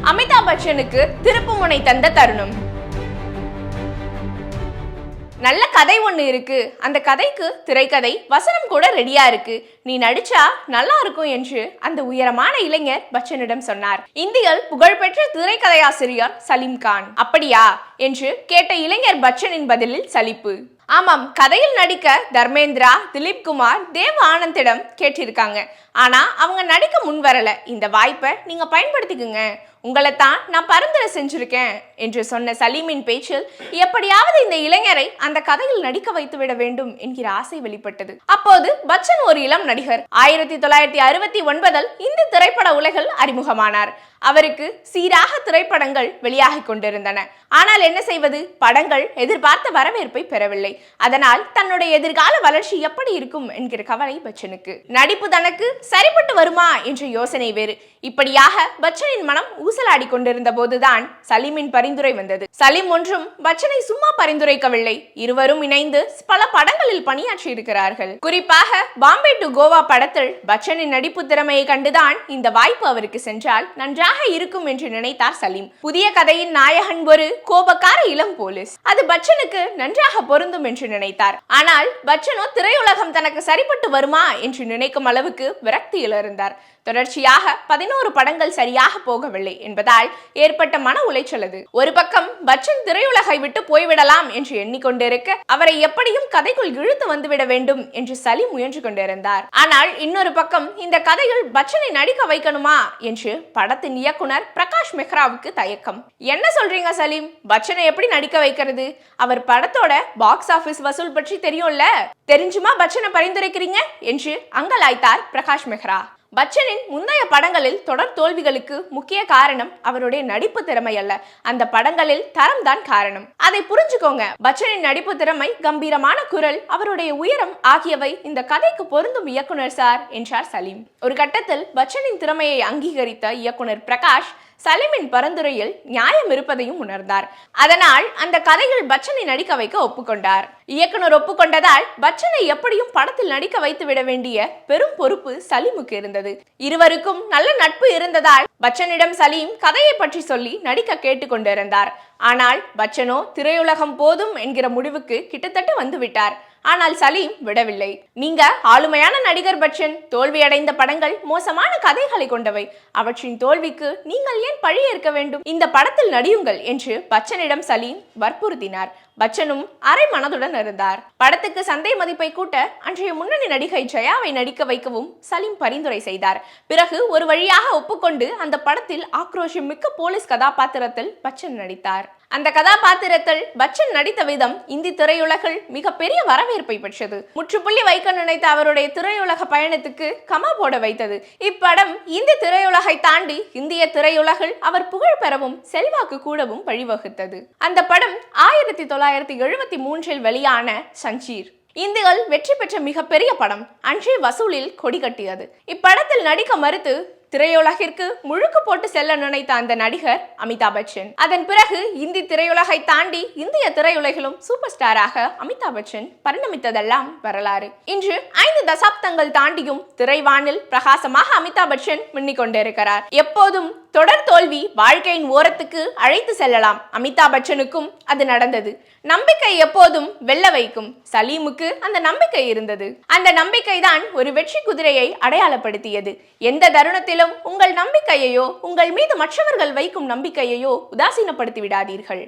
அமிதாப் பச்சனுக்கு திருப்புமுனை தந்த தருணம். நல்ல கதை ஒண்ணு இருக்கு, அந்த கதைக்கு திரைக்கதை வசனம் கூட ரெடியா இருக்கு, நீ நடிச்சா நல்லா இருக்கும் என்று அந்த உயரமான இளைஞர் பச்சனிடம் சொன்னார். இந்தியில் புகழ்பெற்ற திரைக்கதையாசிரியர் சலீம் கான். அப்படியா என்று கேட்ட இளைஞர் பச்சனின் பதிலில் சலிப்பு. ஆமாம், கதையில் நடிக்க தர்மேந்திரா, திலீப் குமார், தேவ் ஆனந்திடம் கேட்டிருக்காங்க. ஆனா அவங்க நடிக்க முன் வரல. இந்த வாய்ப்பை நீங்க பயன்படுத்திக்குங்க, உங்களை தான் நான் பரிந்துரை செஞ்சிருக்கேன் என்று சொன்ன சலீமின் பேச்சில் எப்படியாவது இந்த இளைஞரை அந்த கதையில் நடிக்க வைத்து விட வேண்டும் என்கிற ஆசை வெளிப்பட்டது. அப்போது பச்சன் ஒரு இளம் நடிகர். 1969 இந்தி திரைப்பட உலகில் அறிமுகமானார். அவருக்கு சீராக திரைப்படங்கள் வெளியாகி கொண்டிருந்தன. ஆனால் என்ன செய்வது, படங்கள் எதிர்பார்த்த வரவேற்பை பெறவில்லை. அதனால் தன்னுடைய எதிர்கால வளர்ச்சி எப்படி இருக்கும் என்கிற கவலை பச்சனுக்கு. நடிப்பு தனக்கு சரிப்பட்டு வருமா என்ற யோசனை வேறு. இப்படியாக பச்சனின் மனம் ஊசலாடி கொண்டிருந்த போதுதான் சலீமின் பரிந்துரை வந்தது. சலீம் ஒன்றும் பச்சனை சும்மா பரிந்துரைக்கவில்லை. இருவரும் இணைந்து பல படங்களில் பணியாற்றி இருக்கிறார்கள். குறிப்பாக பாம்பே டு கோவா படத்தில் பச்சனின் நடிப்பு திறமையை கண்டுதான் இந்த வாய்ப்பு அவருக்கு சென்றால் நன்றாக இருக்கும் என்று நினைத்தார் சலீம். புதிய கதையின் நாயகன் ஒரு கோபக்கார இளம் போலீஸ், அது பச்சனுக்கு நன்றாக பொருந்தும் என்று நினைத்தார். ஆனால் பச்சனோ திரையுலகம் தனக்கு சரிப்பட்டு வருமா என்று நினைக்கும் அளவுக்கு விரக்தியில் இருந்தார். தொடர்ச்சியாக 11 படங்கள் சரியாக போகவில்லை என்பதால் ஏற்பட்ட மன உளைச்சல் அது. ஒரு பக்கம் பச்சன் திரையுலகை விட்டு போய்விடலாம் என்று எண்ணிக்கொண்டிருக்க, அவரை எப்படியும் கதைக்குள் இழுத்து வந்துவிட வேண்டும் என்று சலீம் முயன்று கொண்டிருந்தார். ஆனால் இன்னொரு பக்கம் இந்த கதையில் பச்சனை நடிக்க வைக்கணுமா என்று படத்தின் இயக்குனர் பிரகாஷ் மெஹ்ராவுக்கு தயக்கம். என்ன சொல்றீங்க சலீம், பச்சனை எப்படி நடிக்க வைக்கிறது? அவர் படத்தோட பாக்ஸ் ஆபீஸ் வசூல் பற்றி தெரியும்ல, தெரிஞ்சுமா பச்சனை பரிந்துரைக்கிறீங்க என்று அங்கலாய்த்தார் பிரகாஷ் மெஹ்ரா. பச்சனின் முந்தைய படங்களில் தொடர் தோல்விகளுக்கு முக்கிய காரணம் அவருடைய நடிப்பு திறமை அல்ல, அந்த படங்களில் தரம் தான் காரணம். அதை புரிஞ்சுக்கோங்க. பச்சனின் நடிப்பு திறமை, கம்பீரமான குரல், அவருடைய உயரம் ஆகியவை இந்த கதைக்கு பொருந்தும் இயக்குனர் சார் என்றார் சலீம். ஒரு கட்டத்தில் பச்சனின் திறமையை அங்கீகரித்த இயக்குனர் பிரகாஷ் சலீமின் பரிந்துரையில் நியாயம் இருப்பதையும் உணர்ந்தார். அதனால் அந்த கதையில் பச்சனை நடிக்க வைக்க ஒப்புக்கொண்டார். இயக்குனர் ஒப்புக்கொண்டதால் பச்சனை எப்படியும் படத்தில் நடிக்க வைத்து விட வேண்டிய பெரும் பொறுப்பு சலீமுக்கு இருந்தது. இருவருக்கும் நல்ல நட்பு இருந்ததால் பச்சனிடம் சலீம் கதையை பற்றி சொல்லி நடிக்க கேட்டுக்கொண்டிருந்தார். ஆனால் பச்சனோ திரையுலகம் போதும் என்கிற முடிவுக்கு கிட்டத்தட்ட வந்துவிட்டார். ஆனால் சலீம் விடவில்லை. நீங்க ஆளுமையான நடிகர் பச்சன், தோல்வியடைந்த படங்கள் மோசமான கதைகளை கொண்டவை, அவற்றின் தோல்விக்கு நீங்கள் ஏன் பழி ஏற்க வேண்டும்? இந்த படத்தில் நடியுங்கள் என்று பச்சனிடம் சலீம் வற்புறுத்தினார். பச்சனும் அரை மனதுடன் இருந்தார். படத்துக்கு சந்தை மதிப்பை கூட்ட அன்றைய முன்னணி நடிகை ஜெயாவை நடிக்க வைக்கவும் சலீம் பரிந்துரை செய்தார். பிறகு ஒரு வழியாக ஒப்புக்கொண்டு அந்த படத்தில் ஆக்ரோஷம் மிக்க போலீஸ் கதாபாத்திரத்தில் பச்சன் நடித்தார். அந்த கதாபாத்திரத்தில் பச்சன் நடித்த விதம் இந்தி திரையுலகில் மிகப்பெரிய வரவேற்பை பெற்றது. முற்றுப்புள்ளி வைக்க நினைத்த அவருடைய திரையுலக பயணத்துக்கு கமா போட வைத்தது. இப்படம் இந்தி திரையுலகை தாண்டி இந்திய திரையுலகில் அவர் புகழ் பெறவும் செல்வாக்கு கூடவும் வழிவகுத்தது. அந்த படம் 1973 வெளியான சஞ்சீர். இந்தியில் வெற்றி பெற்ற மிகப்பெரிய படம். அன்றைய வசூலில் கொடி கட்டியது. இப்படத்தில் நடிக்க மறுத்து திரையுலகிற்கு முழுக்கு போட்டு செல்ல நினைத்த அந்த நடிகர் அமிதாப் பச்சன். அதன் பிறகு இந்தி திரையுலகை தாண்டி இந்திய திரையுலகிலும் சூப்பர் ஸ்டாராக அமிதாப் பச்சன் பரிணமித்ததெல்லாம் வரலாறு. இன்று 5 தசாப்தங்கள் தாண்டியும் திரைவானில் பிரகாசமாக அமிதாப் பச்சன் மின்னிக் கொண்டிருக்கிறார். எப்போதும் தொடர் தோல்வி வாழ்க்கையின் ஓரத்துக்கு அழைத்து செல்லலாம். அமிதாப் பச்சனுக்கும் அது நடந்தது. நம்பிக்கை எப்போதும் வெல்ல வைக்கும். சலீமுக்கு அந்த நம்பிக்கை இருந்தது. அந்த நம்பிக்கை தான் ஒரு வெற்றி குதிரையை அடையாளப்படுத்தியது. எந்த தருணத்திலும் உங்கள் நம்பிக்கையையோ, உங்கள் மீது மற்றவர்கள் வைக்கும் நம்பிக்கையையோ உதாசீனப்படுத்தி விடாதீர்கள்.